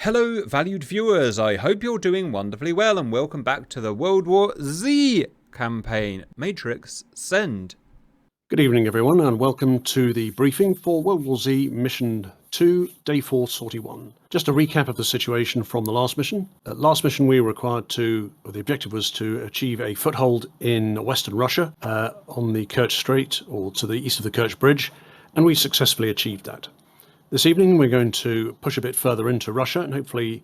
Hello, valued viewers. I hope you're doing wonderfully well, and welcome back to the World War Z campaign, Matrix Send. Good evening, everyone, and welcome to the briefing for World War Z Mission 2, Day 441. Just a recap of the situation from the last mission. Last mission we were required to, or the objective was to achieve a foothold in western Russia on the Kerch Strait, or to the east of the Kerch Bridge, and we successfully achieved that. This evening we're going to push a bit further into Russia and hopefully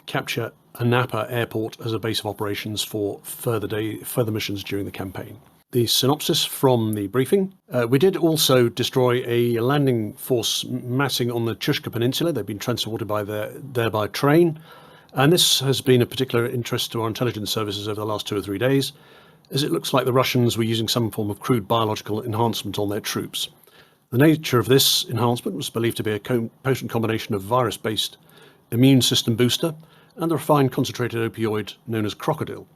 capture Anapa airport as a base of operations for further missions during the campaign. The synopsis from the briefing. We did also destroy a landing force massing on the Chushka Peninsula. They've been transported there by train, and this has been of particular interest to our intelligence services over the last 2 or 3 days, as it looks like the Russians were using some form of crude biological enhancement on their troops. The nature of this enhancement was believed to be a potent combination of virus-based immune system booster and the refined concentrated opioid known as crocodile,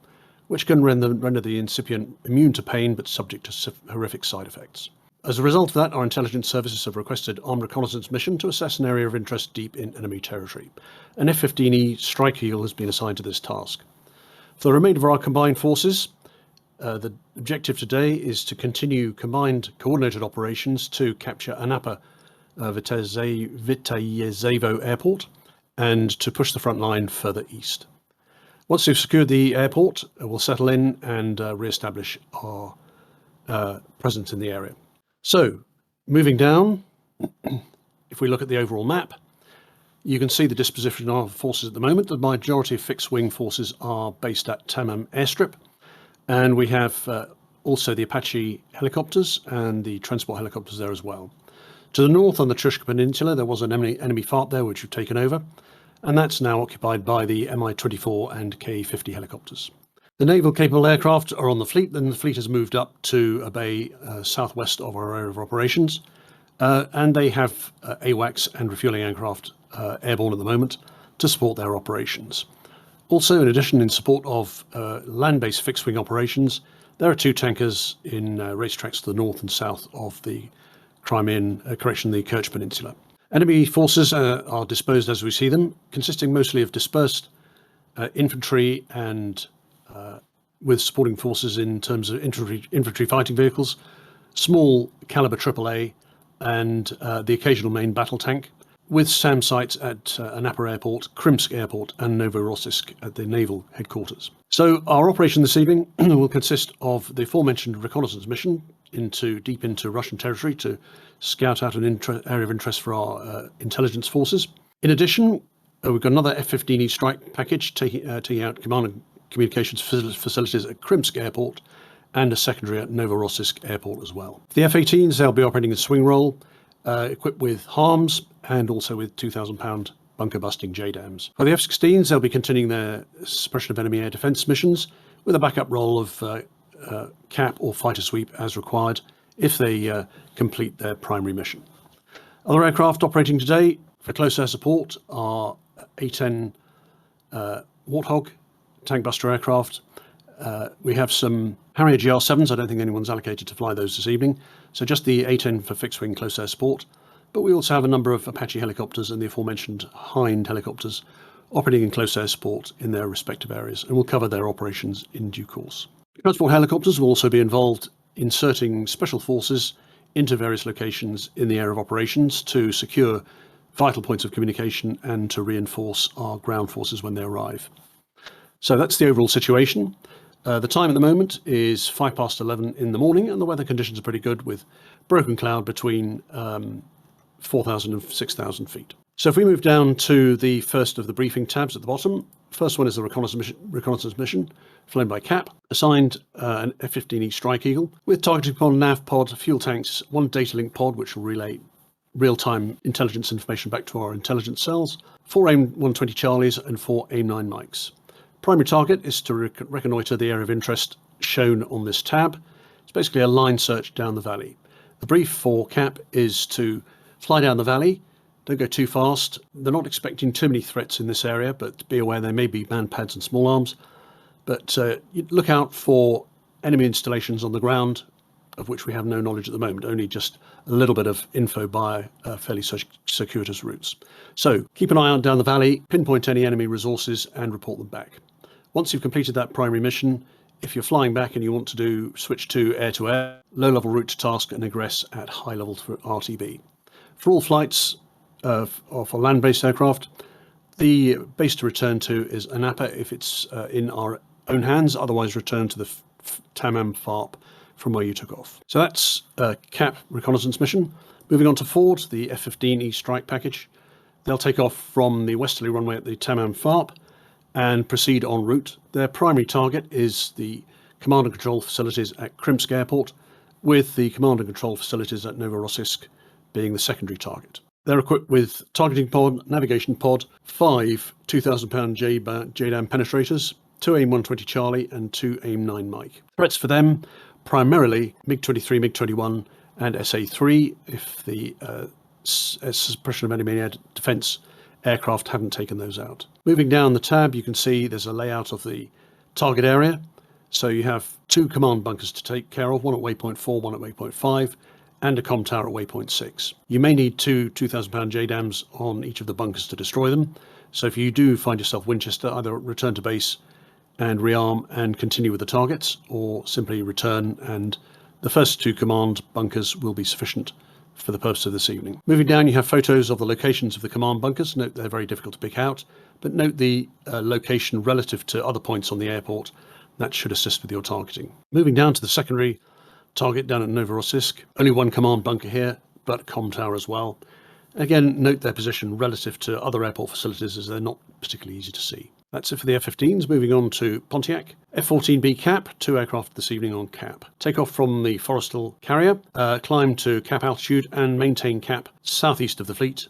which can render the incipient immune to pain but subject to horrific side effects. As a result of that, our intelligence services have requested armed reconnaissance mission to assess an area of interest deep in enemy territory. An F-15E Strike Eagle has been assigned to this task. For the remainder of our combined forces, the objective today is to continue combined coordinated operations to capture Anapa Vitayezevo Airport and to push the front line further east. Once we've secured the airport, we'll settle in and re-establish our presence in the area. So, moving down, if we look at the overall map, you can see the disposition of our forces at the moment. The majority of fixed-wing forces are based at Tamam airstrip, and we have also the Apache helicopters and the transport helicopters there as well. To the north on the Chushka Peninsula, there was an enemy fart there which we've taken over, and that's now occupied by the Mi-24 and K-50 helicopters. The naval capable aircraft are on the fleet, and the fleet has moved up to a bay southwest of our area of operations, and they have AWACS and refueling aircraft airborne at the moment to support their operations. Also, in addition, in support of land-based fixed-wing operations, there are 2 tankers in racetracks to the north and south of the the Kerch Peninsula. Enemy forces are disposed as we see them, consisting mostly of dispersed infantry and with supporting forces in terms of infantry fighting vehicles, small caliber AAA, and the occasional main battle tank, with SAM sites at Anapa Airport, Krimsk Airport, and Novorossiysk at the naval headquarters. So our operation this evening will consist of the aforementioned reconnaissance mission deep into Russian territory to scout out an area of interest for our intelligence forces. In addition, we've got another F-15E strike package taking out command and communications facilities at Krimsk Airport and a secondary at Novorossiysk Airport as well. The F-18s, they'll be operating in swing role, equipped with harms and also with 2,000-pound bunker-busting JDAMs. For the F-16s, they'll be continuing their suppression of enemy air defence missions with a backup role of cap or fighter sweep as required if they complete their primary mission. Other aircraft operating today for close air support are A-10 Warthog tank buster aircraft. We have some Harrier GR7s. I don't think anyone's allocated to fly those this evening, so just the A-10 for fixed-wing close air support. But we also have a number of Apache helicopters and the aforementioned Hind helicopters operating in close air support in their respective areas, and we'll cover their operations in due course. Transport helicopters will also be involved inserting special forces into various locations in the area of operations to secure vital points of communication and to reinforce our ground forces when they arrive. So that's the overall situation. The time at the moment is 11:05 in the morning, and the weather conditions are pretty good with broken cloud between 4,000 and 6,000 feet. So if we move down to the first of the briefing tabs at the bottom, first one is the reconnaissance mission flown by CAP, assigned an F-15E Strike Eagle with targeting upon nav pod, fuel tanks, 1 data link pod which will relay real-time intelligence information back to our intelligence cells, 4 AIM-120 Charlies and 4 AIM-9 Mikes. Primary target is to reconnoitre the area of interest shown on this tab. It's basically a line search down the valley. The brief for CAP is to fly down the valley, don't go too fast. They're not expecting too many threats in this area, but be aware there may be man pads and small arms. But look out for enemy installations on the ground, of which we have no knowledge at the moment, only just a little bit of info by fairly circuitous routes. So keep an eye out down the valley, pinpoint any enemy resources and report them back. Once you've completed that primary mission, if you're flying back and you want to switch to air-to-air, low-level route to task and egress at high level for RTB. For all flights for land-based aircraft, the base to return to is Anapa if it's in our own hands, otherwise return to the Tamam FARP from where you took off. So that's a CAP reconnaissance mission. Moving on to Ford, the F-15E strike package. They'll take off from the westerly runway at the Tamam FARP and proceed en route. Their primary target is the command and control facilities at Krimsk Airport, with the command and control facilities at Novorossiysk being the secondary target. They're equipped with targeting pod, navigation pod, 5 2,000-pound JDAM penetrators, 2 AIM-120 Charlie and 2 AIM-9 Mike. Threats for them, primarily MiG-23, MiG-21 and SA-3 if the suppression of enemy air defence aircraft haven't taken those out. Moving down the tab, you can see there's a layout of the target area. So you have 2 command bunkers to take care of, one at waypoint 4, one at waypoint 5, and a comm tower at waypoint 6. You may need 2 2,000-pound JDAMs on each of the bunkers to destroy them. So if you do find yourself Winchester, either return to base and rearm and continue with the targets, or simply return and the first 2 command bunkers will be sufficient for the purpose of this evening. Moving down, you have photos of the locations of the command bunkers. Note they're very difficult to pick out, but note the location relative to other points on the airport. That should assist with your targeting. Moving down to the secondary target down at Novorossiysk. Only 1 command bunker here, but comm tower as well. Again, note their position relative to other airport facilities as they're not particularly easy to see. That's it for the F-15s. Moving on to Pontiac. F-14B CAP, 2 aircraft this evening on CAP. Take off from the Forrestal carrier, climb to CAP altitude and maintain CAP southeast of the fleet,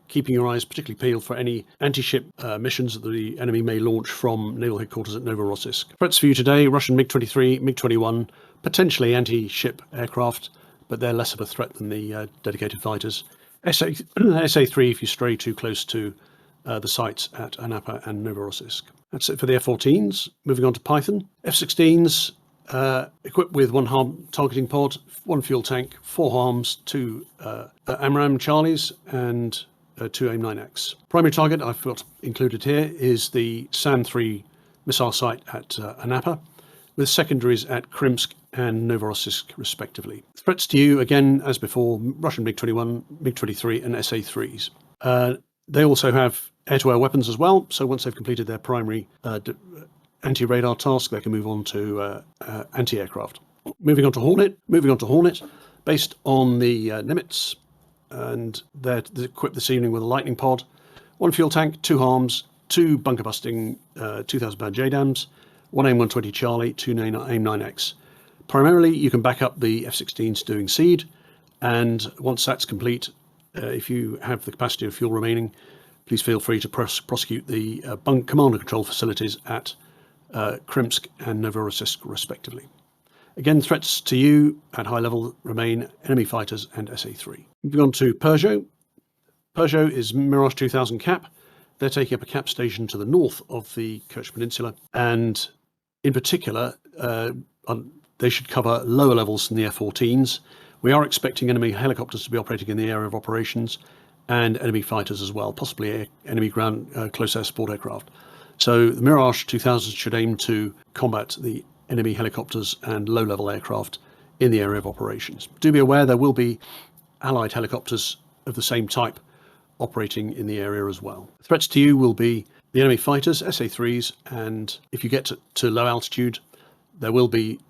keeping your eyes particularly peeled for any anti-ship missions that the enemy may launch from naval headquarters at Novorossiysk. Threats for you today, Russian MiG-23, MiG-21, potentially anti-ship aircraft, but they're less of a threat than the dedicated fighters. SA-3 if you stray too close to the sites at Anapa and Novorossiysk. That's it for the F-14s. Moving on to Python. F-16s equipped with 1 harm targeting pod, 1 fuel tank, 4 harms, 2 AMRAAM Charlies and 2 AIM-9X. Primary target I've got included here is the SAM-3 missile site at Anapa, with secondaries at Krimsk and Novorossiysk respectively. Threats to you, again, as before, Russian MiG-21, MiG-23 and SA-3s. They also have air-to-air weapons as well, so once they've completed their primary anti-radar task, they can move on to anti-aircraft. Moving on to Hornet, based on the Nimitz, and they're equipped this evening with a lightning pod, 1 fuel tank, 2 harms, 2 bunker-busting 2,000-pound JDAMs, 1 AIM-120 Charlie, 2 AIM-9X. Primarily, you can back up the F-16s doing SEAD, and once that's complete, if you have the capacity of fuel remaining, please feel free to prosecute the command and control facilities at Krimsk and Novorossiysk respectively. Again, threats to you at high level remain enemy fighters and SA-3. Moving on to Peugeot. Peugeot is Mirage 2000 CAP. They're taking up a CAP station to the north of the Kerch Peninsula, and in particular, they should cover lower levels than the F-14s. We are expecting enemy helicopters to be operating in the area of operations and enemy fighters as well, possibly enemy ground close air support aircraft. So the Mirage 2000 should aim to combat the enemy helicopters and low-level aircraft in the area of operations. Do be aware there will be Allied helicopters of the same type operating in the area as well. Threats to you will be the enemy fighters, SA-3s, and if you get to low altitude, there will be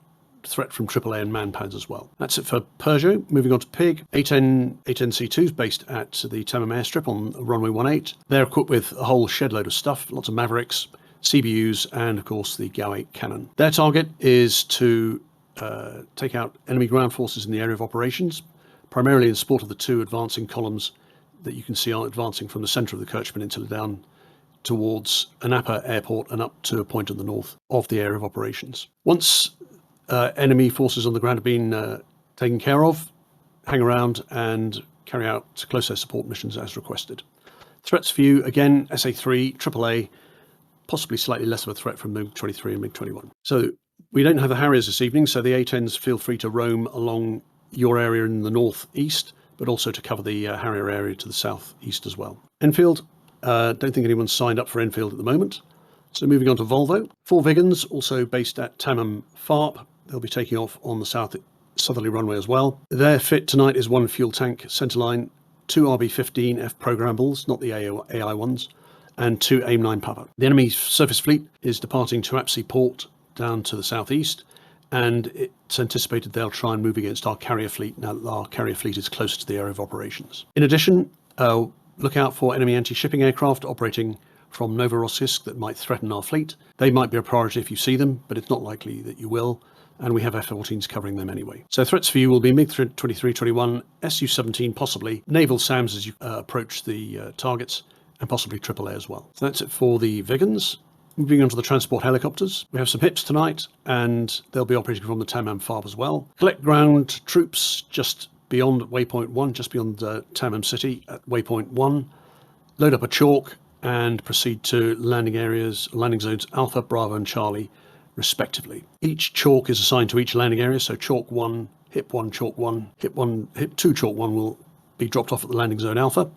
threat from AAA and manpads as well. That's it for Peugeot. Moving on to PIG. A10C2s based at the Tamam airstrip on runway 18. They're equipped with a whole shed load of stuff, lots of Mavericks, CBUs, and of course the GAU-8 cannon. Their target is to take out enemy ground forces in the area of operations, primarily in support of the 2 advancing columns that you can see are advancing from the centre of the Kerch Peninsula down towards Anapa Airport and up to a point in the north of the area of operations. Once enemy forces on the ground have been taken care of, hang around and carry out close air support missions as requested. Threats for you, again, SA-3, AAA, possibly slightly less of a threat from MiG-23 and MiG-21. So We don't have the Harriers this evening, so the A-10s feel free to roam along your area in the northeast, but also to cover the Harrier area to the southeast as well. Enfield, don't think anyone's signed up for Enfield at the moment. So moving on to Volvo. 4 Vigans, also based at Tamam Farp. They'll be taking off on the southerly runway as well. Their fit tonight is 1 fuel tank centerline, 2 RB-15F programmables, not the AI ones, and 2 AIM-9 Papa. The enemy surface fleet is departing to Apsey Port down to the southeast, and it's anticipated they'll try and move against our carrier fleet now that our carrier fleet is closer to the area of operations. In addition, look out for enemy anti-shipping aircraft operating from Novorossiysk that might threaten our fleet. They might be a priority if you see them, but it's not likely that you will, and we have F-14s covering them anyway. So threats for you will be MiG-2321, Su-17 possibly, naval SAMs as you approach the targets, and possibly AAA as well. So that's it for the Vigans. Moving on to the transport helicopters, we have some HIPs tonight, and they'll be operating from the Tamam Farb as well. Collect ground troops just beyond waypoint 1, just beyond Tamam City at waypoint 1. Load up a chalk and proceed to landing zones Alpha, Bravo and Charlie respectively. Each chalk is assigned to each landing area, so chalk 1, HIP 1, chalk 1, HIP 2, chalk 1 will be dropped off at the landing zone Alpha.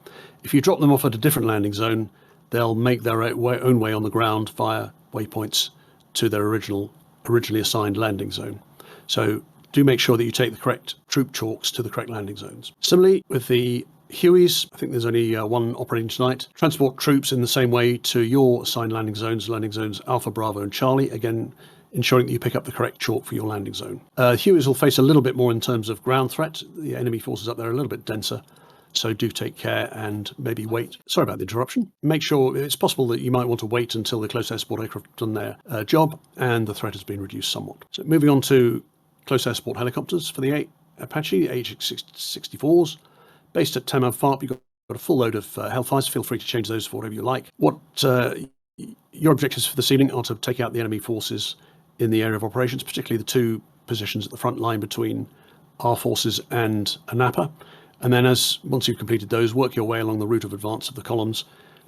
If you drop them off at a different landing zone, they'll make their own way on the ground via waypoints to their originally assigned landing zone. So do make sure that you take the correct troop chalks to the correct landing zones. Similarly, with the Hueys, I think there's only one operating tonight. Transport troops in the same way to your assigned landing zones Alpha, Bravo and Charlie, again ensuring that you pick up the correct chalk for your landing zone. Hueys will face a little bit more in terms of ground threat. The enemy forces up there are a little bit denser, so do take care and maybe wait. Sorry about the interruption. Make sure it's possible that you might want to wait until the close air support aircraft have done their job and the threat has been reduced somewhat. So moving on to close air support helicopters for the Apache, the HX-64s. Based at Tamam Farp, you've got a full load of Hellfires. Feel free to change those for whatever you like. What your objectives for this evening are to take out the enemy forces in the area of operations, particularly the 2 positions at the front line between our forces and Anapa. And then once you've completed those, work your way along the route of advance of the columns,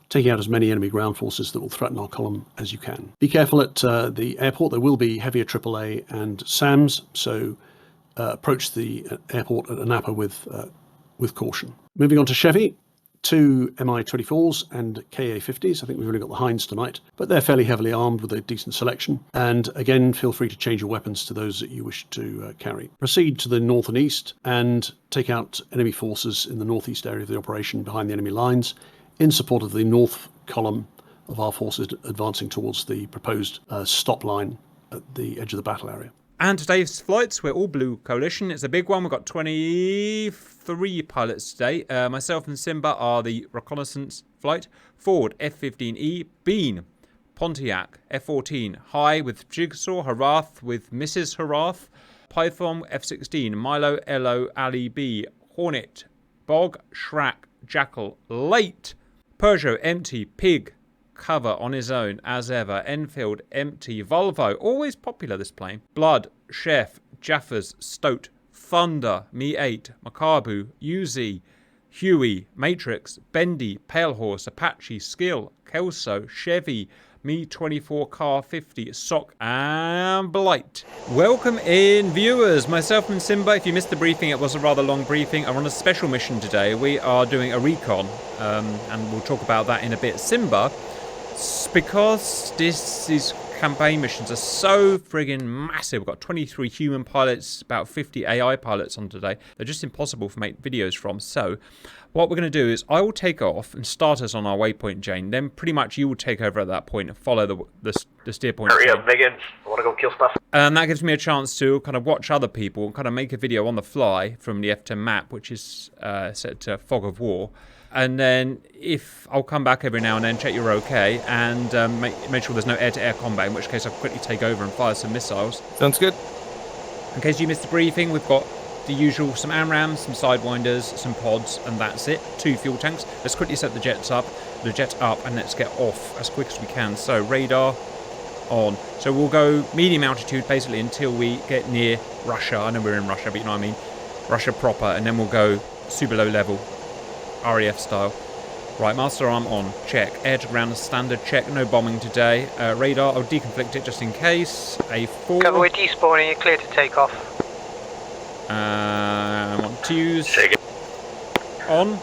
taking out as many enemy ground forces that will threaten our column as you can. Be careful at the airport. There will be heavier AAA and SAMs, so approach the airport at Anapa with caution. Moving on to Chevy, 2 Mi-24s and Ka-50s. I think we've only got the Hinds tonight, but they're fairly heavily armed with a decent selection. And again, feel free to change your weapons to those that you wish to carry. Proceed to the north and east and take out enemy forces in the northeast area of the operation behind the enemy lines in support of the north column of our forces advancing towards the proposed stop line at the edge of the battle area. And today's flights, we're all Blue Coalition. It's a big one. We've got 23 pilots today. Myself and Simba are the reconnaissance flight. Ford F-15E, Bean, Pontiac F-14, High with Jigsaw, Harath with Mrs. Harath, Python F-16, Milo, Elo, Ali B, Hornet, Bog, Shrak, Jackal, Late, Peugeot empty, Pig, cover on his own as ever, Enfield empty, Volvo, always popular this plane, Blood, Chef, Jaffers, Stoat, Thunder, Me-8, Makabu, UZ, Huey, Matrix, Bendy, Pale Horse, Apache, Skill, Kelso, Chevy, Me-24, Car 50, Sock and Blight. Welcome in viewers, myself and Simba. If you missed the briefing, it was a rather long briefing. I'm on a special mission today. We are doing a recon and we'll talk about that in a bit. Simba, because these campaign missions are so friggin' massive. We've got 23 human pilots, about 50 AI pilots on today. They're just impossible to make videos from. So what we're going to do is I will take off and start us on our waypoint, Jane. Then pretty much you will take over at that point and follow the steer point. Hurry up, Biggins. I want to go kill stuff. And that gives me a chance to kind of watch other people and kind of make a video on the fly from the F10 map, which is set to Fog of War. And then if I'll come back every now and then, check you're okay, and make sure there's no air-to-air combat, in which case I'll quickly take over and fire some missiles. Sounds good. In case you missed the briefing, we've got the usual, some AMRAAMs, some Sidewinders, some pods, and that's it. 2 fuel tanks. Let's quickly set the jet up, and let's get off as quick as we can. So radar on. So we'll go medium altitude basically until we get near Russia. I know we're in Russia, but you know what I mean. Russia proper, and then we'll go super low level, RAF style. Right, master arm on. Check. Air to ground standard check. No bombing today. Radar, I'll deconflict it just in case. A4. Cover, we're despawning. You're clear to take off. On twos. Shake it. The On.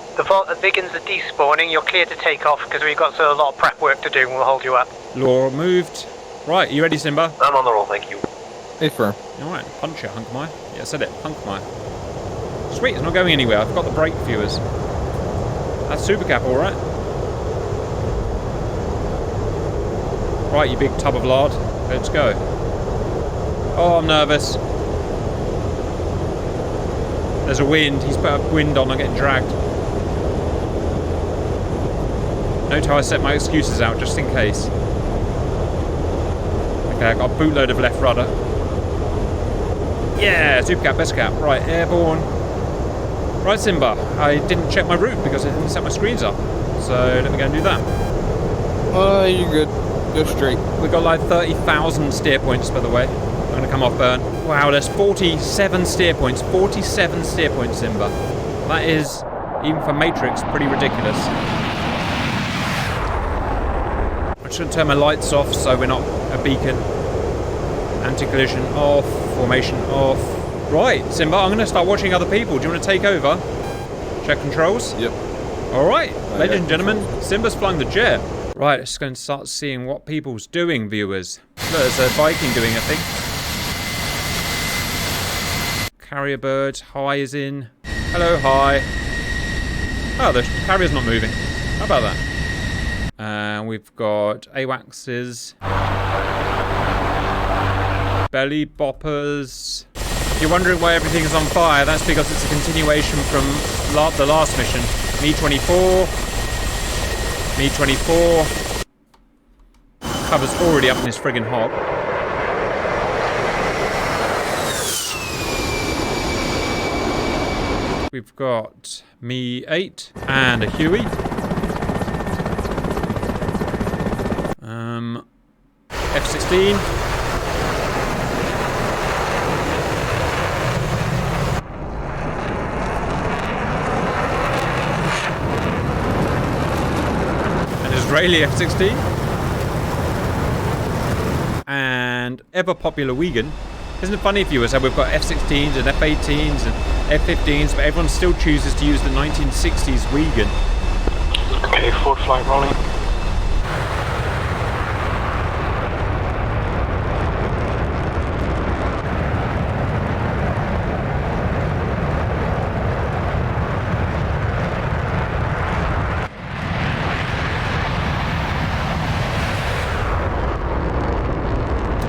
Viggins are despawning. You're clear to take off because we've got a lot of prep work to do and we'll hold you up. Law moved. Right, you ready, Simba? I'm on the roll, thank you. Hey, firm. Alright, punch it, Hunkmire. Yeah, I said it, Hunkmire. Sweet, it's not going anywhere. I've got the brake viewers. That's super cap, alright. Right, you big tub of lard. Let's go. Oh, I'm nervous. There's a wind. He's put a wind on. I'm getting dragged. Note how I set my excuses out, just in case. Okay, I got a bootload of left rudder. Yeah, super cap, best cap. Right, airborne. Right, Simba. I didn't check my route because I didn't set my screens up. So let me go and do that. You're good. Go straight. We've got like 30,000 steer points, by the way. I'm going to come off burn. Wow, there's 47 steer points. 47 steer points, Simba. That is, even for Matrix, pretty ridiculous. I should turn my lights off so we're not a beacon. Anti-collision off. Formation off. Right, Simba, I'm going to start watching other people. Do you want to take over? Check controls? Yep. Alright, ladies and gentlemen, Simba's flying the jet. Right, just going to start seeing what people's doing, viewers. Look, there's a Viking doing a thing. Carrier bird, high is in. Hello, high. Oh, the carrier's not moving. How about that? We've got AWACS's. Belly boppers. If you're wondering why everything is on fire, that's because it's a continuation from the last mission. Me-24. Me-24. Cover's already up in his friggin' hop. We've got Me-8 and a Huey. F-16. Israeli F-16 and ever popular Wigan. Isn't it funny, viewers, how we've got F-16s and F-18s and F-15s, but everyone still chooses to use the 1960s Wigan. Okay, forward flight rolling.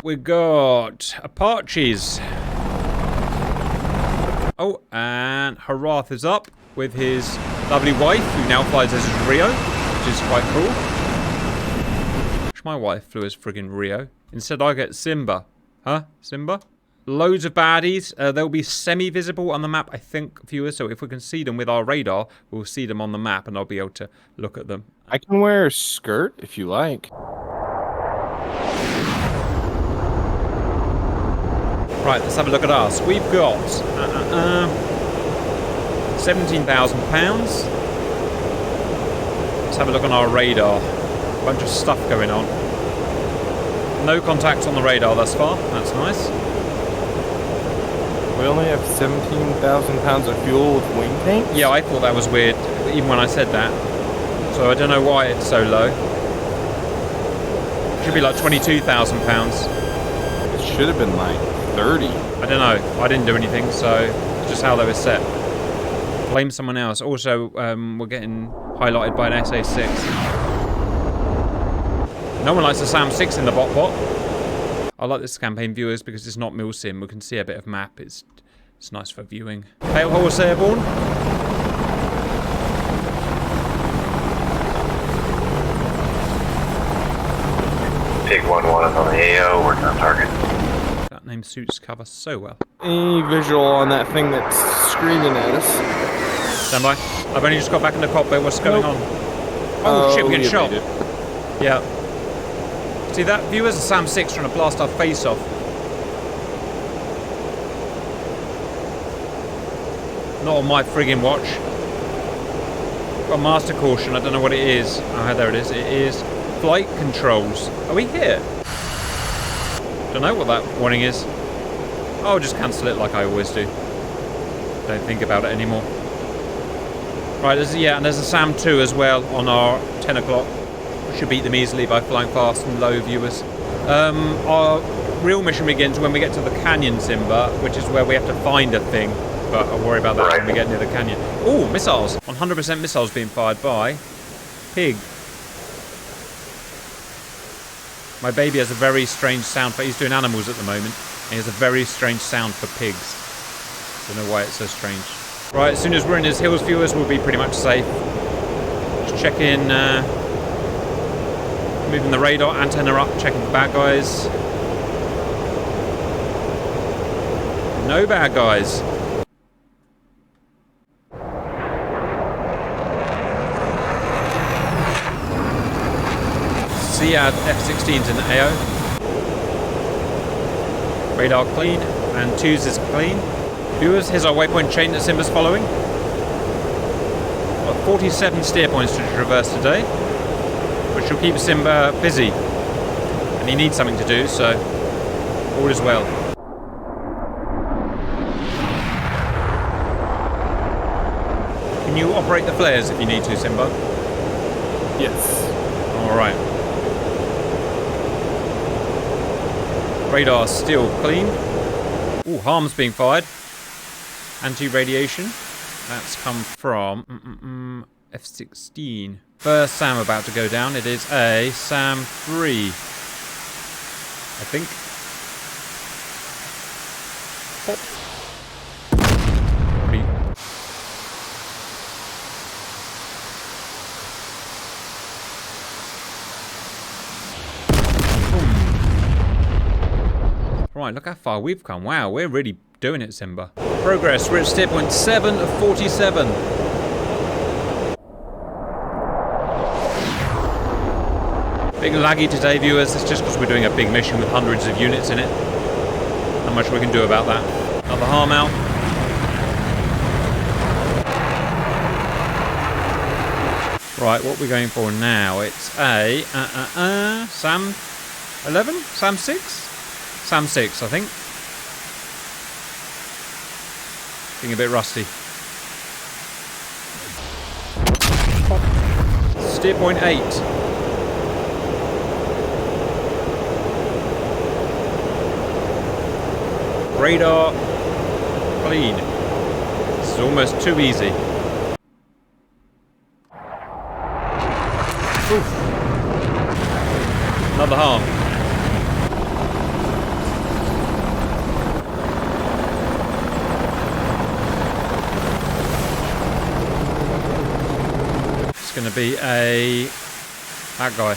We've got Apaches. Oh, and Harath is up with his lovely wife, who now flies as Rio, which is quite cool. Wish my wife flew as friggin' Rio. Instead, I get Simba. Huh, Simba? Loads of baddies. They'll be semi-visible on the map, I think, viewers. So if we can see them with our radar, we'll see them on the map, and I'll be able to look at them. I can wear a skirt if you like. Right, let's have a look at us. We've got £17,000. Let's have a look on our radar. A bunch of stuff going on. No contacts on the radar thus far. That's nice. We only have 17,000 pounds of fuel with wing tanks? Yeah, I thought that was weird, even when I said that. So I don't know why it's so low. Should be like £22,000. It should have been like 30. I don't know. I didn't do anything, so it's just how they were set. Blame someone else. Also, we're getting highlighted by an SA6. No one likes the SAM-6 in the bot. I like this campaign, viewers, because it's not milsim. We can see a bit of map. It's nice for viewing. Pale Horse airborne. Pig 1-1 is on the AO, working on target. That name suits cover so well. Any visual on that thing that's screaming at us? Stand by. I've only just got back in the cockpit. What's going on? Oh, shit, we're getting shot. Yeah. See that? Viewers, a SAM-6 trying to blast our face off. Not on my friggin' watch. Got master caution. I don't know what it is. Oh, there it is. It is flight controls. Are we here? Don't know what that warning is. I'll just cancel it like I always do. Don't think about it anymore. Right, and there's a SAM 2 as well on our 10 o'clock. We should beat them easily by flying fast and low, viewers. Our real mission begins when we get to the canyon, Simba, which is where we have to find a thing. But I'll worry about that when we get near the canyon. Oh, missiles. 100% missiles being fired by Pig. My baby has a very strange sound for... He's doing animals at the moment. And he has a very strange sound for pigs. Don't know why it's so strange. Right, as soon as we're in his hills, viewers, we'll be pretty much safe. Just checking... moving the radar antenna up, checking for bad guys. No bad guys. Sead F-16's in AO. Radar clean, and 2's is clean. Viewers, here's our waypoint chain that Simba's following. Got 47 steer points to traverse today, which will keep Simba busy. And he needs something to do, so all is well. Can you operate the flares if you need to, Simba? Yes. Alright. Radar still clean. Ooh, harm's being fired. Anti-radiation. That's come from F-16. First SAM about to go down. It is a SAM 3. I think. Pop. Right, look how far we've come. Wow, we're really doing it, Simba. Progress, we're at steer point 7 of 47. Big laggy today, viewers. It's just because we're doing a big mission with hundreds of units in it. Not much we can do about that. Another harm out. Right, what we're going for now, it's a SAM 11? SAM 6? SAM 6, I think. Being a bit rusty. Steer point 8. Radar clean. This is almost too easy. Oof. Another harm. Going to be that guy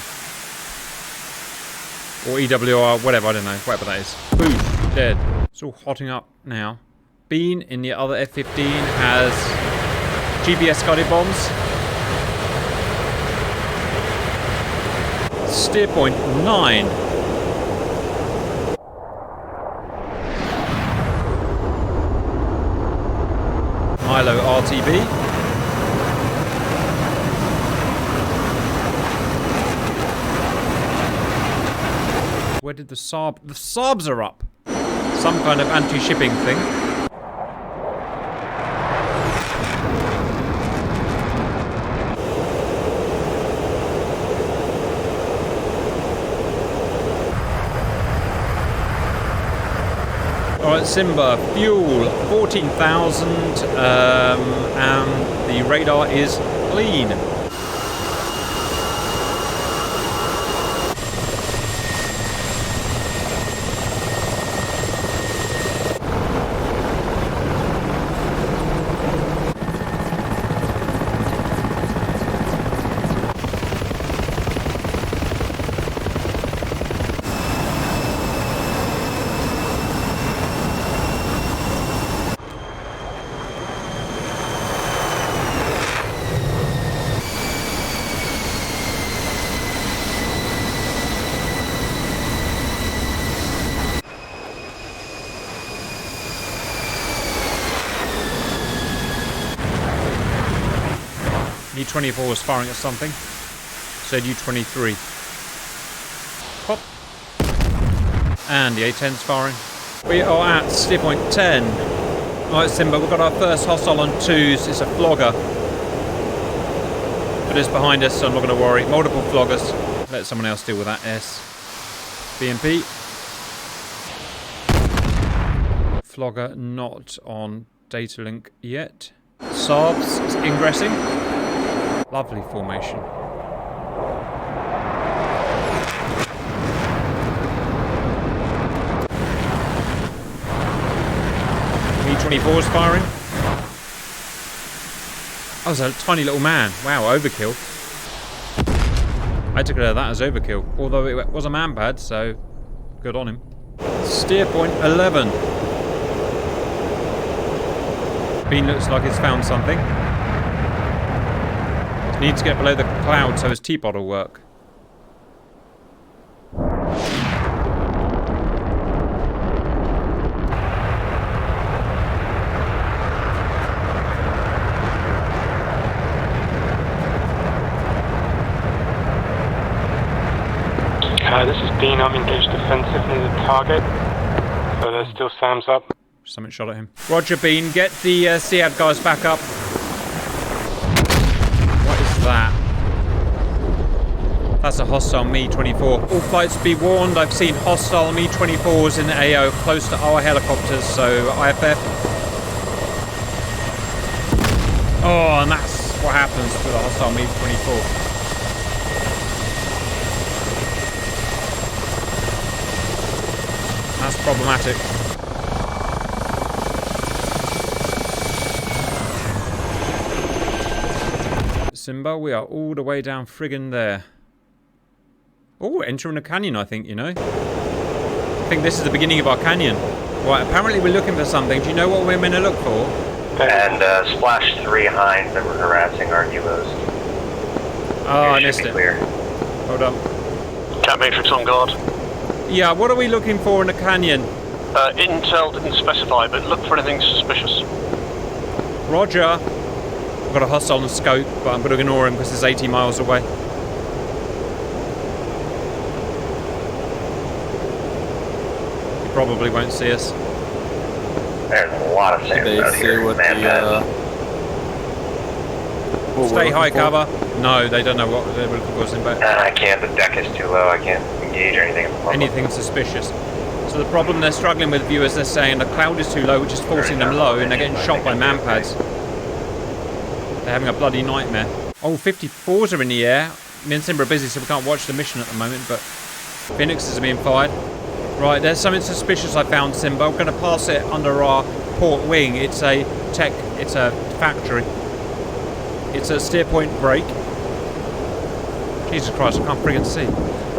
or EWR, whatever, I don't know, whatever that is. Boof, dead. It's all hotting up now. Bean in the other F-15 has GPS guided bombs. Steer point 9. Milo RTB. Where did the Saab... The Saabs are up! Some kind of anti-shipping thing. Alright, Simba, fuel 14,000, and the radar is clean. Me-24 is firing at something. Said U-23. Pop. And the A-10's firing. We are at steer point 10. Alright, Simba, we've got our first hostile on 2s. It's a flogger. But it's behind us, so I'm not going to worry. Multiple floggers. Let someone else deal with that S. BMP. Flogger not on data link yet. Saabs is ingressing. Lovely formation. Me-24 is firing. Oh, it's a tiny little man. Wow, overkill. I took that as overkill. Although it was a man pad, so good on him. Steer point 11. Bean looks like it's found something. Needs to get below the cloud so his teapot will work. This is Dean. I'm engaged defensive near the target. So there's still Sam's up. Something shot at him. Roger, Bean. Get the SEAD guys back up. What is that? That's a hostile Me-24. All flights be warned. I've seen hostile Me-24s in the AO close to our helicopters, so IFF. Oh, and that's what happens with a hostile Me-24. That's problematic. Simba, we are all the way down friggin' there. Oh, entering a canyon, I think, you know. I think this is the beginning of our canyon. Right, apparently we're looking for something. Do you know what we're meant to look for? And splash 3 Hinds that were harassing our UOs. Oh, I missed it. Clear. Hold up. Cat Matrix on guard. Yeah, what are we looking for in the canyon? Intel didn't specify, but look for anything suspicious. Roger. I've got a hostile on the scope, but I'm going to ignore him because it's 80 miles away. He probably won't see us. There's a lot of sand They out see here. what Man, the what we're Stay high looking for? cover. No, they don't know what they're looking for, Simba. I can't. The deck is too low. I can't engage or anything. Anything suspicious. So the problem they're struggling with, viewers, they're saying the cloud is too low, which is forcing them low, and they're getting shot by manpads. They're having a bloody nightmare. Oh, 54s are in the air. Me and Simba are busy, so we can't watch the mission at the moment, but Phoenixes are being fired. Right, there's something suspicious I found, Simba. We're going to pass it under our port wing. It's a it's a factory. It's a steer point break. Jesus Christ, I can't friggin' see.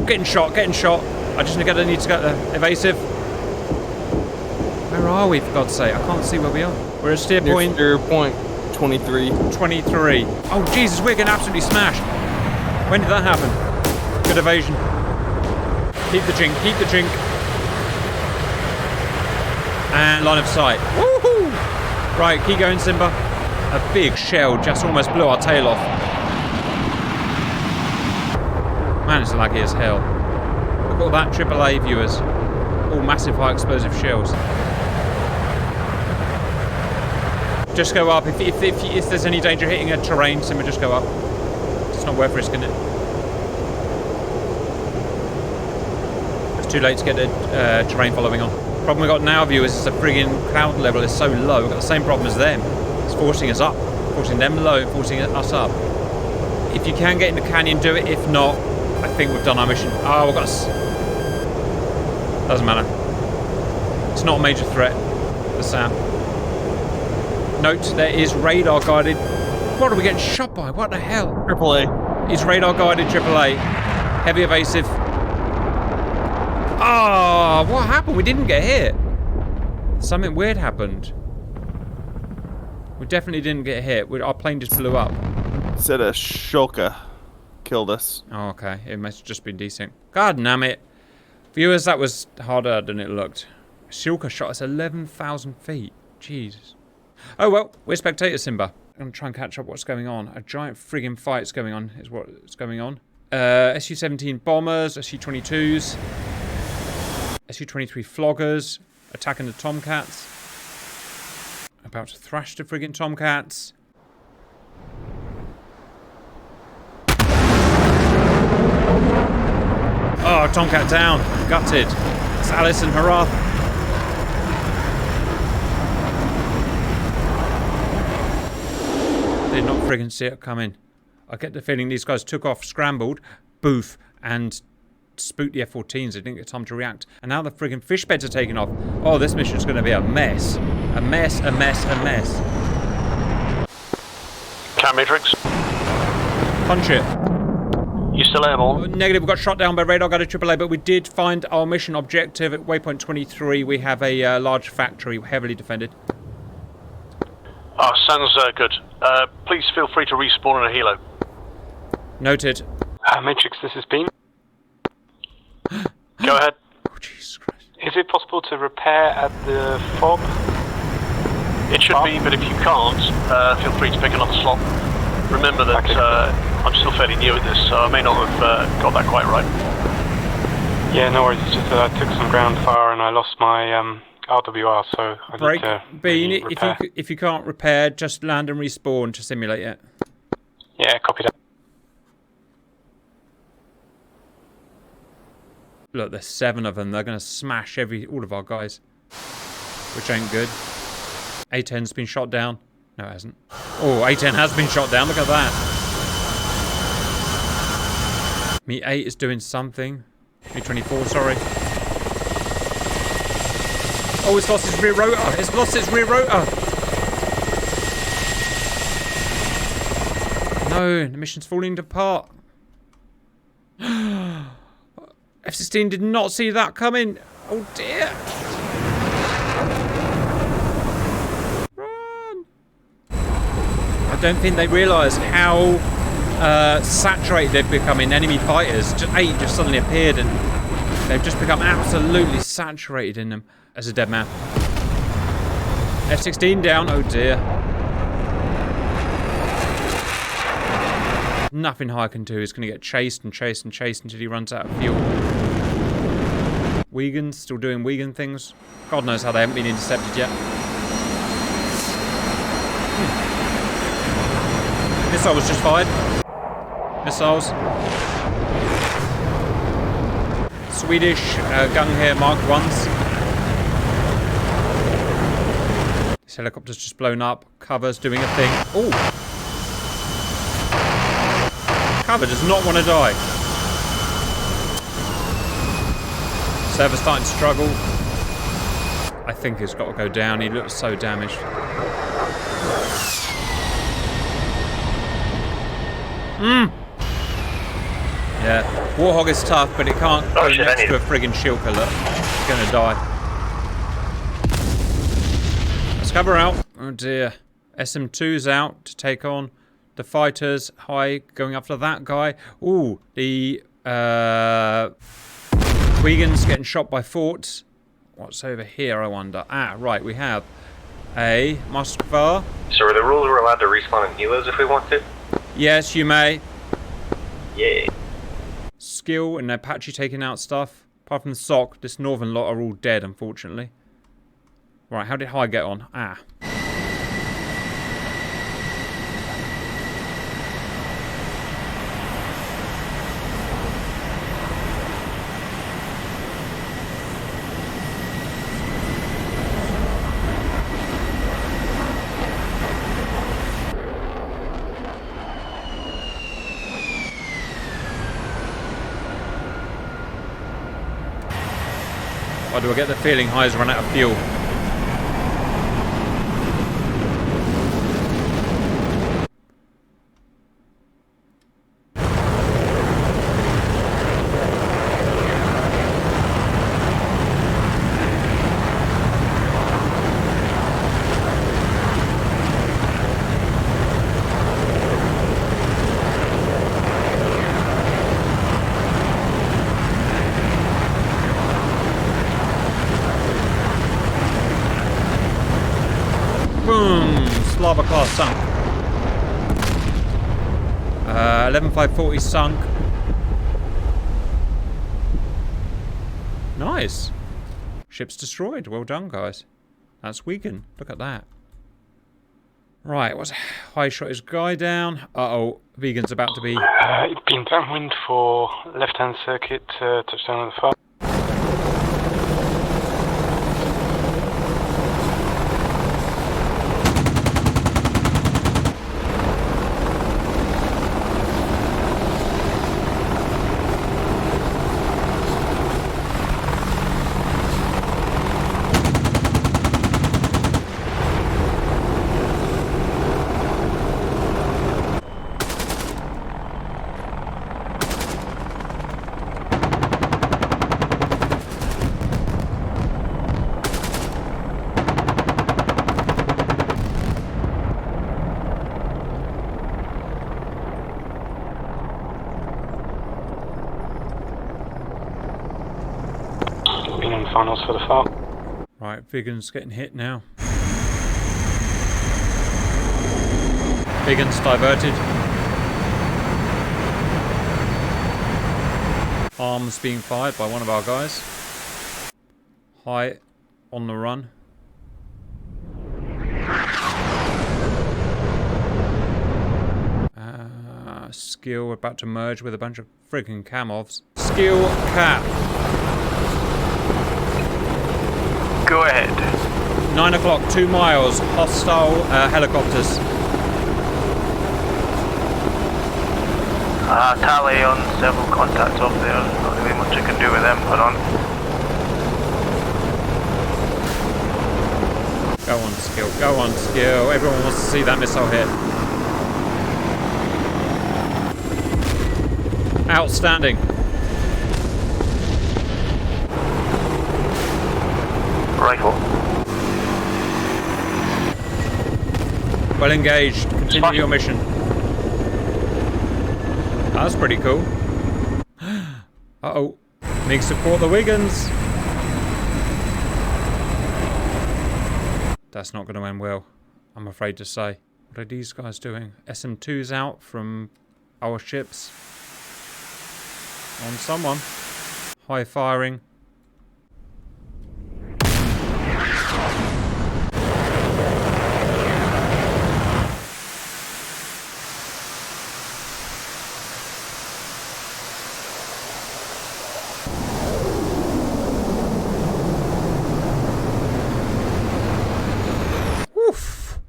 Getting shot. I just need to get the evasive. Where are we, for God's sake? I can't see where we are. We're at steer point... Steer point 23. 23. Oh, Jesus, we're getting absolutely smashed. When did that happen? Good evasion. Keep the jink. And line of sight. Woohoo! Right, keep going, Simba. A big shell just almost blew our tail off. Man, it's laggy as hell. Look at all that AAA, viewers. All massive high explosive shells. Just go up. If there's any danger hitting a terrain, Simba, just go up. It's not worth risking it. It's too late to get the terrain following on. Problem we got now, viewers, is the friggin' cloud level is so low. We've got the same problem as them. It's forcing us up, forcing them low, forcing us up. If you can get in the canyon, do it. If not, I think we've done our mission. Oh, we've got us. Doesn't matter. It's not a major threat for Sam. Note, there is radar guided. What are we getting shot by? What the hell? AAA. It's radar guided AAA. Heavy evasive. Ah, what happened? We didn't get hit. Something weird happened. We definitely didn't get hit. Our plane just blew up. Said a shulker killed us. Oh, okay. It must have just been decent. God damn it. Viewers, that was harder than it looked. Shulker shot us 11,000 feet. Jesus. Oh well, we're spectators, Simba. going to try and catch up what's going on. A giant friggin' fight's going on, is what's going on. Su-17 bombers, Su-22s, Su-23 floggers, attacking the Tomcats. About to thrash the friggin' Tomcats. Oh, Tomcat down. Gutted. It's Alison, hurrah. Did not friggin' see it coming. I get the feeling these guys took off, scrambled, boof, and spooked the F-14s. They didn't get time to react. And now the friggin' fish beds are taking off. Oh, this mission's going to be a mess. A mess, a mess, a mess. Cam Matrix, Punch it. you still airborne? Negative, we got shot down by radar gun at AAA, but we did find our mission objective at waypoint 23. We have a large factory, heavily defended. Oh, sounds good. Please feel free to respawn in a helo. Noted. Matrix, this is Bean. Go ahead. Oh, Jesus Christ. Is it possible to repair at the fob? It should be, but if you can't, feel free to pick another slot. Remember that I'm still fairly new at this, so I may not have got that quite right. Yeah, no worries. It's just that I took some ground fire and I lost my RWR, so I Break. need to Bean, repair. if you can't repair, just land and respawn to simulate it. Yeah, copy that. Look, there's 7 of them. They're going to smash all of our guys. Which ain't good. A-10's been shot down. No, it hasn't. Oh, A-10 has been shot down. Look at that. Me-8 is doing something. Me-24, sorry. Oh, it's lost its rear rotor. It's lost its rear rotor. No, the mission's falling apart. F-16 did not see that coming. Oh dear. Run. I don't think they realise how saturated they've become in enemy fighters. Just 8 just suddenly appeared and they've just become absolutely saturated in them. As a dead man. F-16 down. Oh dear. Nothing High can do. He's going to get chased and chased and chased until he runs out of fuel. Wiegand's still doing Wiegand things. God knows how they haven't been intercepted yet. Missile was just fired. Missiles. Swedish gun here, Mark 1s. This helicopter's just blown up. Cover's doing a thing. Oh! Cover does not want to die. Server's starting to struggle. I think he's got to go down. He looks so damaged. Yeah. Warthog is tough, but it can't go next to a friggin' shield killer. It's gonna die. Let's cover out. Oh dear. SM2's out to take on the fighters. High going after that guy. Ooh, the Wiegand's getting shot by forts. What's over here, I wonder? Ah, right, we have a Moskva. So are the rules we're allowed to respawn in helos if we want to? Yes, you may. Yay. Skill and Apache taking out stuff. Apart from the SOC, this northern lot are all dead, unfortunately. Right, how did High get on? Ah. Why do I get the feeling High's run out of fuel? Boom! Slava class sunk. 11,540 sunk. Nice. Ship's destroyed. Well done, guys. That's Wigan. Look at that. Right, what's high shot his guy down. Uh-oh, Vegan's about to be... Been downwind for left-hand circuit, touchdown on the far. Been in finals for the far. Right, Vegan's getting hit now. Vegan's diverted. Arms being fired by one of our guys. High on the run. Skill about to merge with a bunch of friggin' Kamovs. Skill cap. Go ahead. 9 o'clock, 2 miles. Hostile helicopters. Tally on several contacts off there. Not really much I can do with them. Hold on. Go on, Skill. Go on, Skill. Everyone wants to see that missile hit. Outstanding. Rifle. Well engaged. Continue your mission. That's pretty cool. Uh-oh. MiG support the Wiggins. That's not going to end well, I'm afraid to say. What are these guys doing? SM2's out from our ships. On someone. High firing. Woof.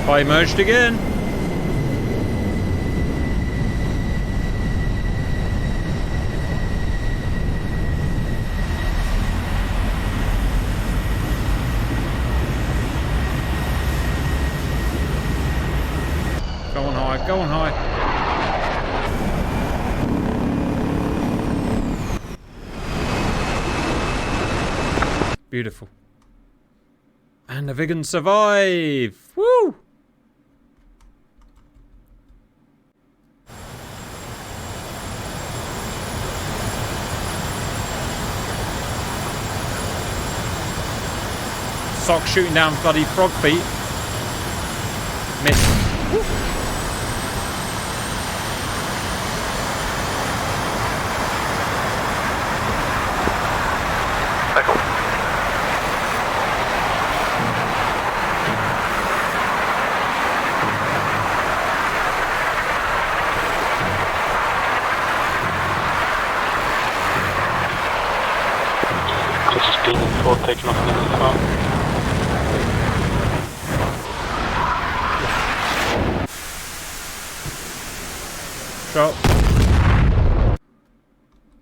I emerged again. Go on high, go on high. Beautiful. And the Vigans survive! Woo! Sock shooting down bloody frog feet. Miss. Woo. Closest being in 4 taken off in the far. Shot.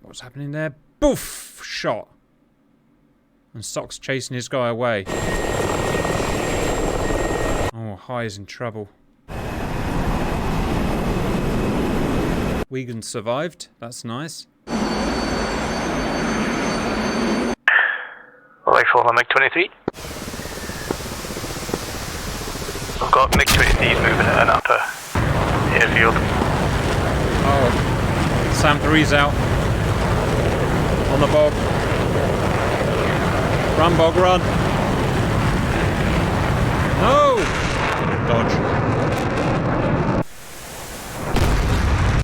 What's happening there? Boof! Shot. And Sock's chasing his guy away. Oh, High is in trouble. Wigan survived. That's nice. Rifle on MiG-23. I've got MiG-23s moving at an upper airfield. Oh, Sam 3's out. On the bob. Run, Bog, run. No! Dodge.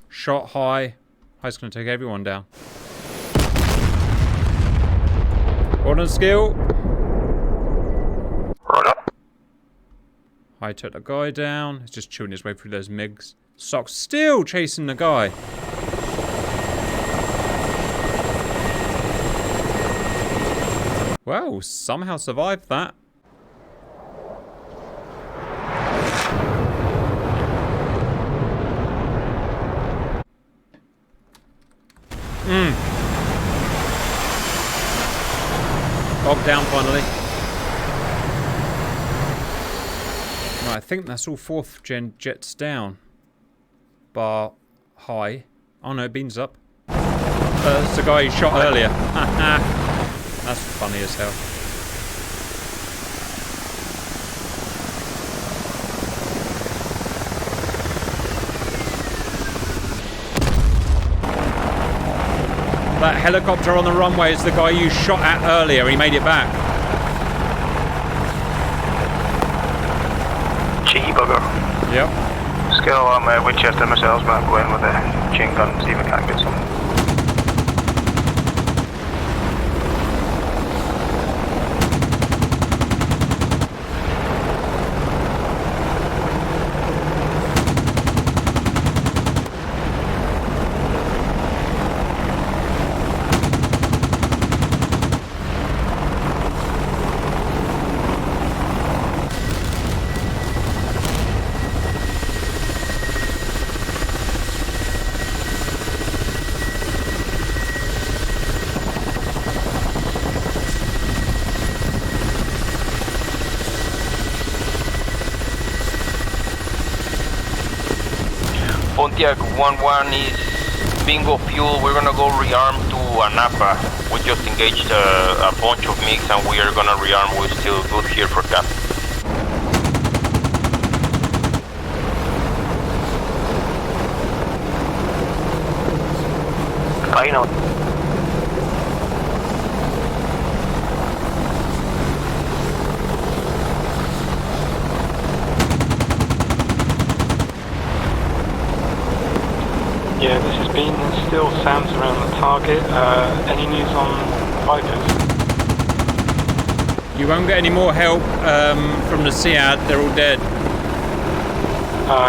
Shot high. High's going to take everyone down. Ordnance skill. Right up. High took the guy down. He's just chewing his way through those MiGs. Sock's still chasing the guy. Well, somehow survived that. Bog down finally. Right, I think that's all 4th gen jets down. Bar high. Oh no, Bean's up. That's the guy you shot earlier. That's funny as hell. That helicopter on the runway is the guy you shot at earlier. He made it back. Cheeky bugger. Yep. Skill on my Winchester missiles, but I'm going with a chain gun, see if I can get some. Pontiac 1-1 is bingo fuel. We're gonna go rearm to Anapa. We just engaged a bunch of MiGs and we are gonna rearm. We're still good here for that. Final. Yeah, this has been still sounds around the target. Any news on Vipers? You won't get any more help from the SEAD. They're all dead.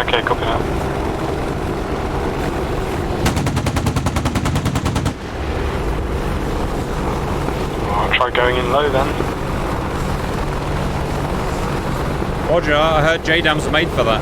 Okay, copy that. I'll try going in low then. Roger, I heard JDAMs are made for that.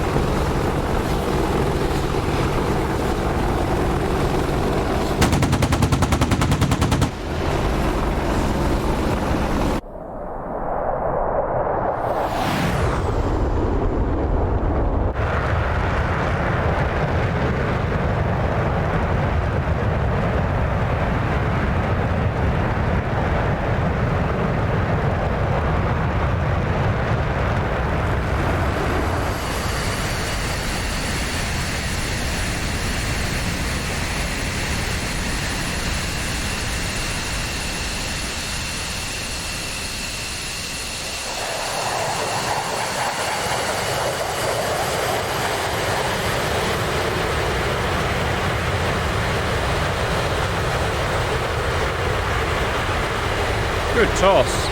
Good toss.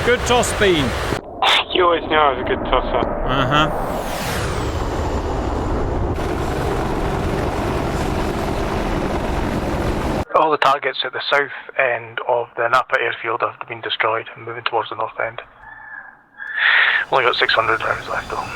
Good toss, Bean. You always knew I was a good tosser. Uh-huh. All the targets at the south end of the Napa airfield have been destroyed and moving towards the north end. Only got 600 rounds left though.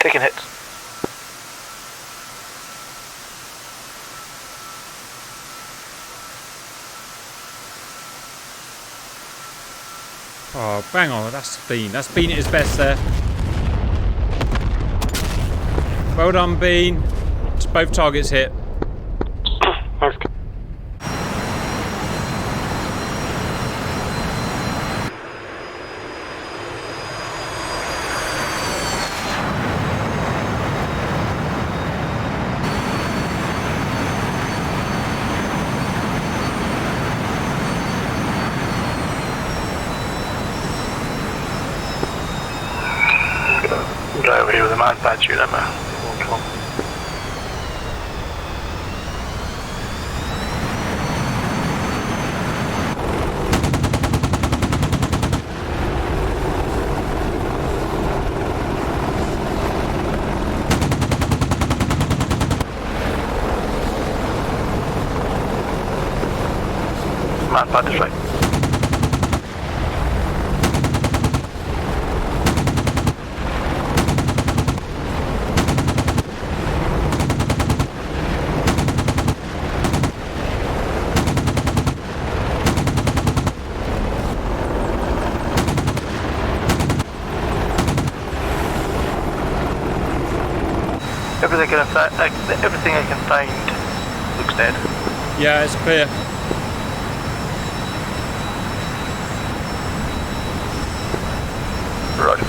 Taking hits. Oh, bang on. That's Bean. That's Bean at his best there. Well done, Bean. both targets hit. Thanks. Right over here with a man patch unit, man. Man patch is right. Everything I can find looks dead. Yeah, it's clear. Roger.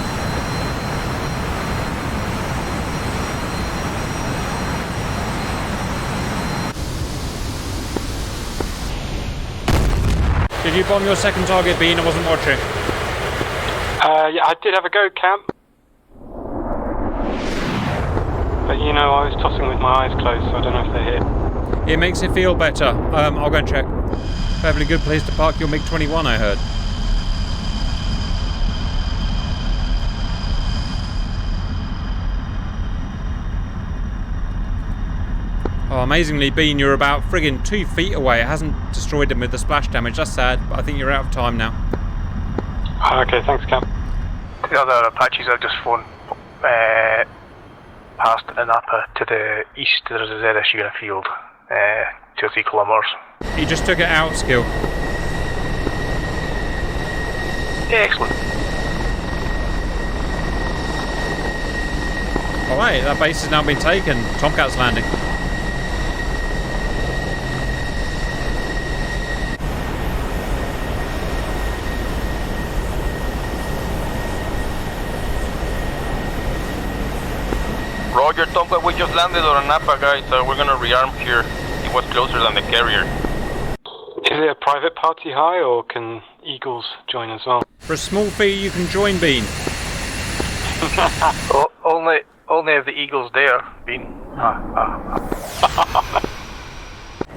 Did you bomb your second target, Bean? I wasn't watching. Yeah, I did have a go, Camp. But you know, I was tossing with my eyes closed, so I don't know if they're here. It makes it feel better. I'll go and check. Perfectly good place to park your MiG-21, I heard. Oh, amazingly, Bean, you're about friggin' 2 feet away. It hasn't destroyed them with the splash damage. That's sad, but I think you're out of time now. Okay, thanks, Camp. The other Apaches have just flown past Napa to the east. There's a ZSU in a field, 2 or 3 kilometres. He just took it out, Skill. Excellent. Alright, that base has now been taken. Tomcat's landing. Roger, Tomcat, we just landed on Napa, guys. We're gonna rearm here. It was closer than the carrier. Is it a private party high, or can Eagles join as well? For a small fee, you can join Bean. Only if the Eagles dare, Bean.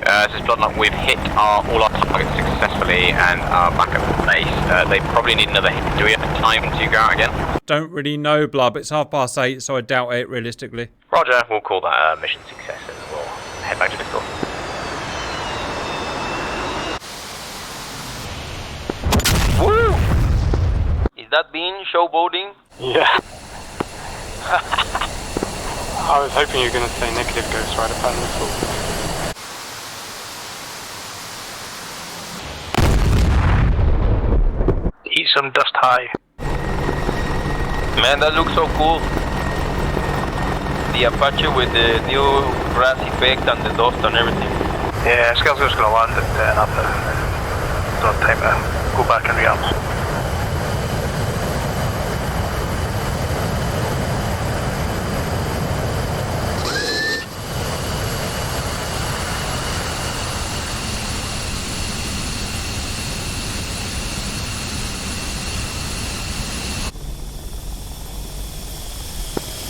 This is Bloodnut. We've hit all our targets successfully and are back at the base. They probably need another hit. Do we have time to go out again? Don't really know, Blub. It's 8:30, so I doubt it, realistically. Roger, we'll call that a mission success and we'll head back to the store. Woo! Is that Bean showboating? Yeah. I was hoping you were going to say negative, Ghost Rider pattern assault. Eat some dust high. Man, that looks so cool. The Apache with the new grass effect and the dust and everything. Yeah, Scouts are just going to land at Napa. Don't have time to go back and rearm.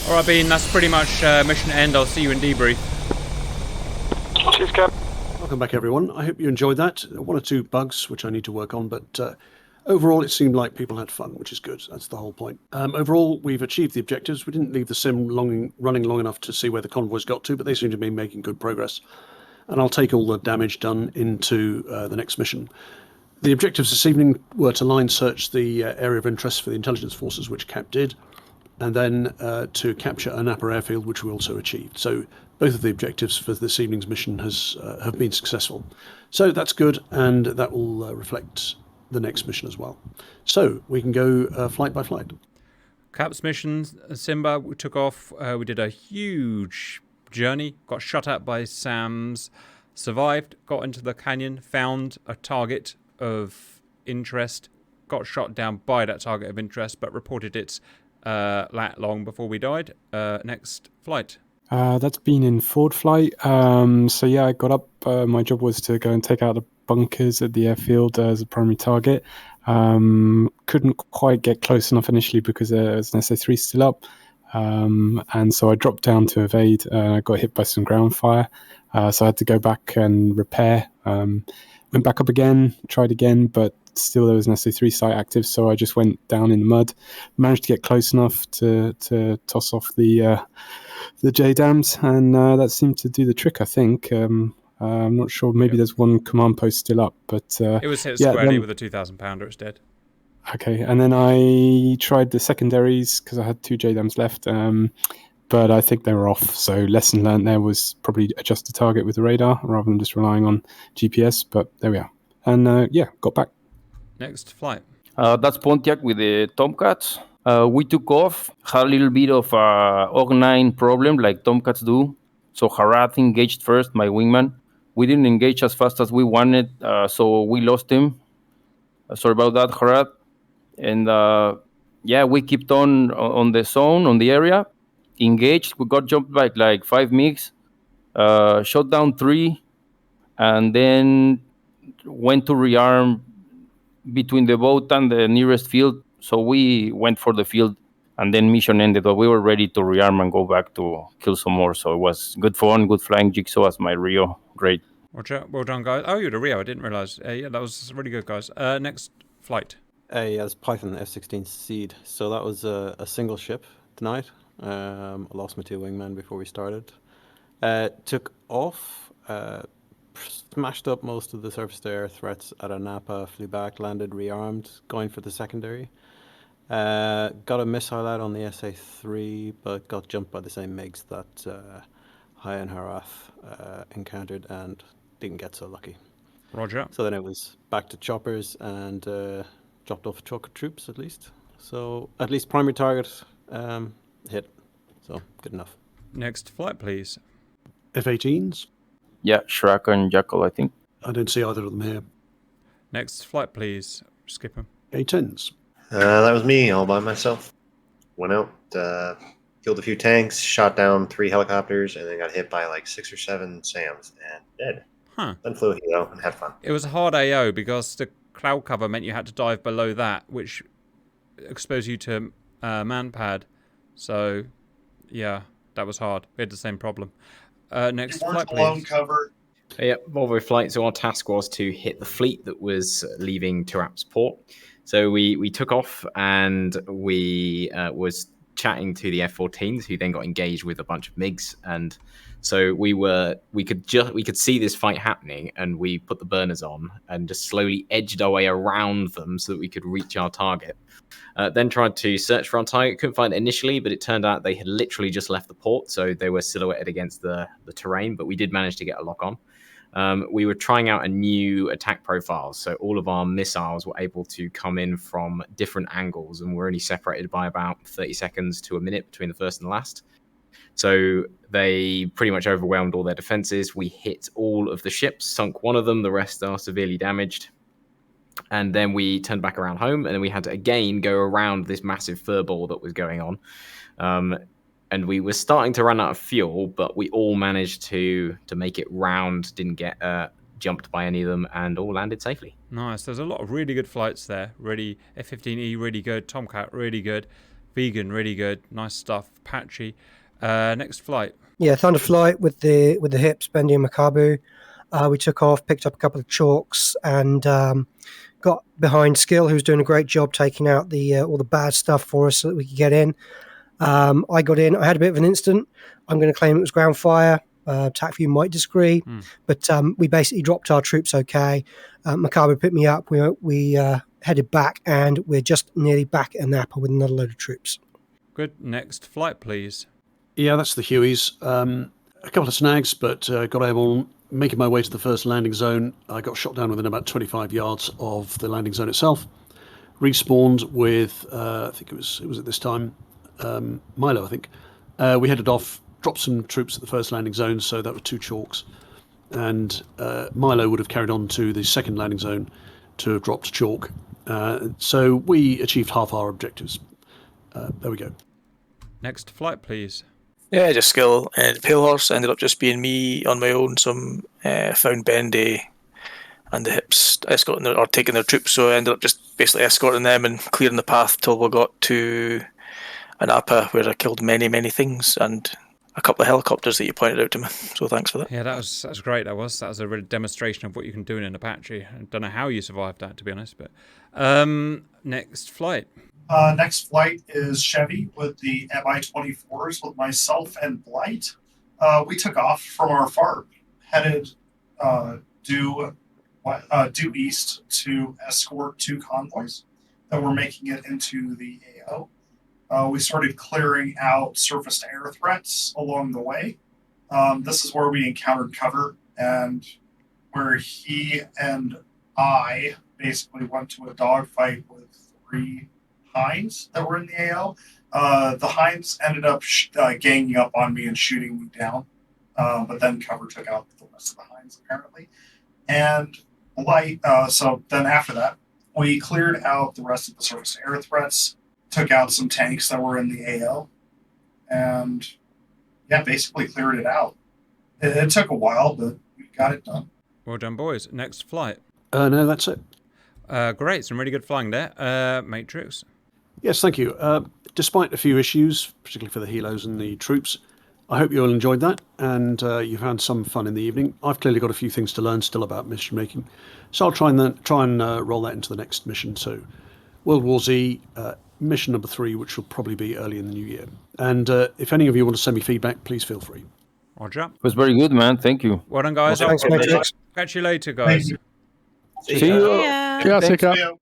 Alright, Bean, that's pretty much mission end. I'll see you in debrief. Cheers, Cap. Welcome back, everyone. I hope you enjoyed that. 1 or 2 bugs, which I need to work on, but overall it seemed like people had fun, which is good. That's the whole point. Overall, we've achieved the objectives. We didn't leave the sim running long enough to see where the convoys got to, but they seem to be making good progress. And I'll take all the damage done into the next mission. The objectives this evening were to line search the area of interest for the intelligence forces, which Cap did, and then to capture an upper airfield, which we also achieved. So both of the objectives for this evening's mission have been successful. So that's good, and that will reflect the next mission as well. So we can go flight by flight. Cap's mission, Simba, we took off. We did a huge journey. Got shot at by SAMs. Survived. Got into the canyon. Found a target of interest. Got shot down by that target of interest, but reported it lat long before we died. Next flight. That's been in forward flight. So yeah, I got up. My job was to go and take out the bunkers at the airfield as a primary target. Couldn't quite get close enough initially because there was an SA-3 still up. And so I dropped down to evade. I got hit by some ground fire. So I had to go back and repair. Went back up again, tried again, but still there was an SA-3 site active. So I just went down in the mud. Managed to get close enough to toss off the JDAMs, and that seemed to do the trick, I think. I'm not sure. Maybe there's one command post still up, but it was hit squarely with a 2,000 pounder. It's dead. Okay, and then I tried the secondaries because I had 2 JDAMs left, but I think they were off. So lesson learned there was probably adjust the target with the radar rather than just relying on GPS. But there we are, and yeah, got back. Next flight. That's Pontiac with the Tomcats. We took off, had a little bit of a OG9 problem like Tomcats do. So Harad engaged first, my wingman. We didn't engage as fast as we wanted, so we lost him. Sorry about that, Harad. And yeah, we kept on the zone, on the area. Engaged, we got jumped by like 5 MiGs. Shot down 3, and then went to rearm between the boat and the nearest field. So we went for the field, and then mission ended. But we were ready to rearm and go back to kill some more. So it was good fun, good flying. Jigsaw as my Rio. Great. Roger. Well done, guys. Oh, you're the Rio. I didn't realise. Yeah, that was really good, guys. Next flight. Yeah, it's Python F-16 Seed. So that was a single ship tonight. I lost my 2 wingmen before we started. Took off. Smashed up most of the surface-to-air threats at Anapa, flew back, landed rearmed, going for the secondary. Got a missile out on the SA-3, but got jumped by the same MiGs that Hai and Harath encountered and didn't get so lucky. Roger. So then it was back to choppers and dropped off choker troops at least. So at least primary target hit. So good enough. Next flight, please. F-18s. Yeah, Shrek and Jackal, I think. I don't see either of them here. Next flight, please. Skip them. A-10s. That was me all by myself. Went out, killed a few tanks, shot down 3 helicopters, and then got hit by like 6 or 7 SAMs and dead. Huh. Then flew a helo and had fun. It was a hard AO because the cloud cover meant you had to dive below that, which exposed you to manpad. So, yeah, that was hard. We had the same problem. Next flight, please. Cover. Yeah, Volvo flight. So our task was to hit the fleet that was leaving Taraps port. So we took off, and we was chatting to the F-14s, who then got engaged with a bunch of MiGs, and so we could see this fight happening, and we put the burners on and just slowly edged our way around them so that we could reach our target. Then tried to search for our target. Couldn't find it initially, but it turned out they had literally just left the port, so they were silhouetted against the terrain, but we did manage to get a lock on. We were trying out a new attack profile, so all of our missiles were able to come in from different angles, and we're only separated by about 30 seconds to a minute between the first and the last. So they pretty much overwhelmed all their defenses. We hit all of the ships, sunk one of them, the rest are severely damaged. And then we turned back around home, and then we had to again go around this massive furball that was going on. And we were starting to run out of fuel, but we all managed to make it round, didn't get jumped by any of them, and all landed safely. Nice. There's a lot of really good flights there. Really, F-15E, really good. Tomcat, really good. Vegan, really good. Nice stuff. Patchy. Next flight. Yeah, Thunder flight with the hips, Bendy and Makabu. We took off, picked up a couple of chalks, and got behind Skill, who was doing a great job taking out the all the bad stuff for us so that we could get in. I got in. I had a bit of an incident. I'm going to claim it was ground fire. TAC view might disagree, but we basically dropped our troops okay. Makabu picked me up. We headed back, and we're just nearly back at Napa with another load of troops. Good. Next flight, please. Yeah, that's the Hueys. A couple of snags, but got able making my way to the first landing zone. I got shot down within about 25 yards of the landing zone itself. Respawned with, I think it was at this time, Milo, I think. We headed off, dropped some troops at the first landing zone, so that were 2 chalks. And Milo would have carried on to the second landing zone to have dropped chalk. So we achieved half our objectives. There we go. Next flight, please. Yeah, just skill. And Pale Horse ended up just being me on my own. Some found Bendy and the Hips escorting or taking their troops, so I ended up just basically escorting them and clearing the path till we got to an APA where I killed many things and a couple of helicopters that you pointed out to me. So thanks for that. Yeah, that was great. That was a real demonstration of what you can do in an Apache. I don't know how you survived that, to be honest. But next flight. Next flight is Chevy with the Mi-24s with myself and Blight. We took off from our farm, headed due east to escort 2 convoys that were making it into the AO. We started clearing out surface-to-air threats along the way. This is where we encountered cover and where he and I basically went to a dogfight with 3 Hinds that were in the AO. The Hinds ended up ganging up on me and shooting me down, but then cover took out the rest of the Hinds apparently. And so then after that, we cleared out the rest of the surface-to-air threats, took out some tanks that were in the AO, and yeah, basically cleared it out. It took a while, but we got it done. Well done, boys. Next flight. No, that's it. Great. Some really good flying there. Matrix. Yes, thank you. Despite a few issues, particularly for the helos and the troops, I hope you all enjoyed that and you found some fun in the evening. I've clearly got a few things to learn still about mission making, so I'll try and roll that into the next mission. So, World War Z, mission number 3, which will probably be early in the new year. And if any of you want to send me feedback, please feel free. Roger. It was very good, man. Thank you. Well done, guys. Thanks, Matrix. Catch you later, guys. See you. Yeah, take care.